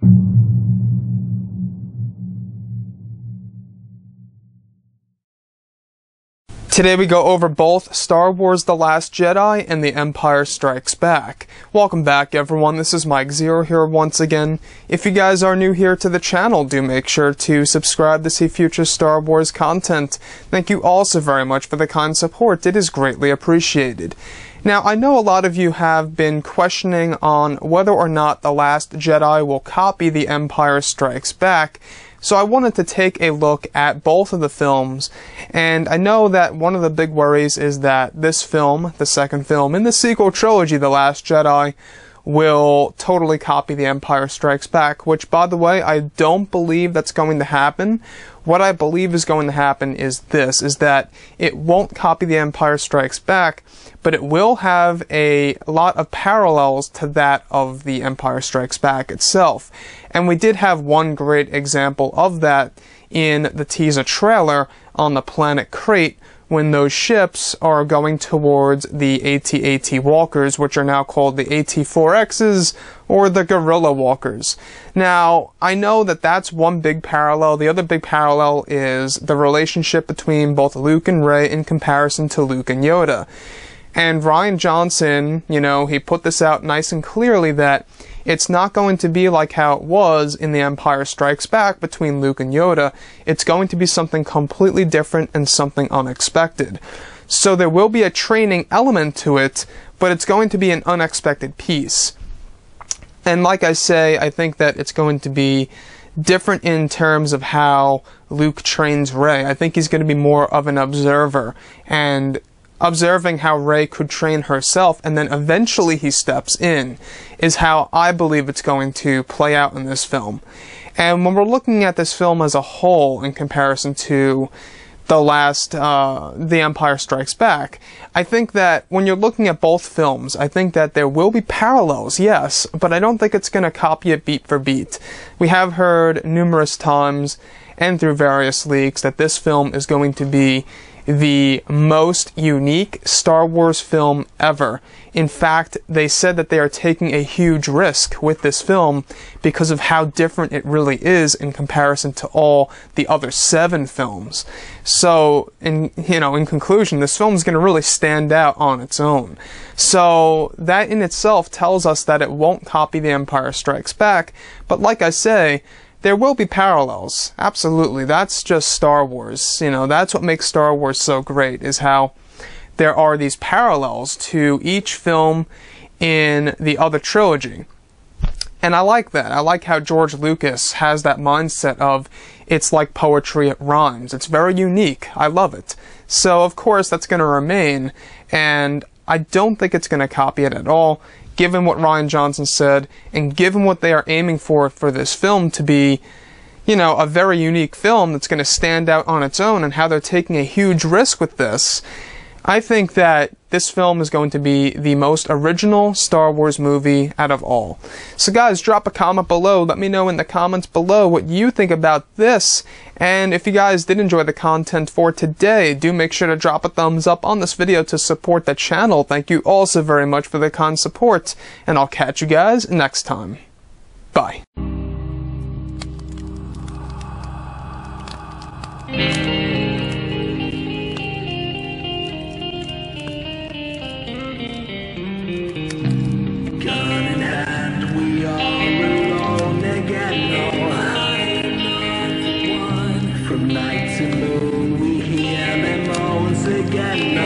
Today we go over both Star Wars The Last Jedi and The Empire Strikes Back. Welcome back everyone, this is Mike Zero here once again. If you guys are new here to the channel, do make sure to subscribe to see future Star Wars content. Thank you all so very much for the kind support, it is greatly appreciated. Now, I know a lot of you have been questioning on whether or not The Last Jedi will copy The Empire Strikes Back, so I wanted to take a look at both of the films, and I know that one of the big worries is that this film, the second film in the sequel trilogy, The Last Jedi, will totally copy The Empire Strikes Back, which, by the way, I don't believe that's going to happen. What I believe is going to happen is this, is that it won't copy The Empire Strikes Back, but it will have a lot of parallels to that of The Empire Strikes Back itself. And we did have one great example of that in the teaser trailer on the planet Crate, when those ships are going towards the AT-AT walkers, which are now called the AT-4Xs, or the Guerrilla Walkers. Now, I know that that's one big parallel. The other big parallel is the relationship between both Luke and Rey in comparison to Luke and Yoda. And Rian Johnson, he put this out nice and clearly that it's not going to be like how it was in The Empire Strikes Back between Luke and Yoda. It's going to be something completely different and something unexpected. So there will be a training element to it, but it's going to be an unexpected piece. And like I say, I think that it's going to be different in terms of how Luke trains Rey. I think he's going to be more of an observer, and observing how Rey could train herself, and then eventually he steps in, is how I believe it's going to play out in this film. And when we're looking at this film as a whole in comparison to The Empire Strikes Back, I think that when you're looking at both films, I think that there will be parallels, yes, but I don't think it's going to copy it beat for beat. We have heard numerous times and through various leaks that this film is going to be the most unique Star Wars film ever. In fact, they said that they are taking a huge risk with this film because of how different it really is in comparison to all the other 7 films. So, in conclusion, this film is going to really stand out on its own. So, that in itself tells us that it won't copy The Empire Strikes Back, but like I say, there will be parallels. Absolutely. That's just Star Wars. That's what makes Star Wars so great, is how there are these parallels to each film in the other trilogy. And I like that. I like how George Lucas has that mindset of, it's like poetry, it rhymes. It's very unique. I love it. So, of course, that's going to remain, and I don't think it's going to copy it at all, given what Rian Johnson said, and given what they are aiming for this film to be, a very unique film that's going to stand out on its own, and how they're taking a huge risk with this. I think that this film is going to be the most original Star Wars movie out of all. So guys, drop a comment below. Let me know in the comments below what you think about this. And if you guys did enjoy the content for today, do make sure to drop a thumbs up on this video to support the channel. Thank you all so very much for the kind support. And I'll catch you guys next time. Bye. Night to moon, we hear them moans again.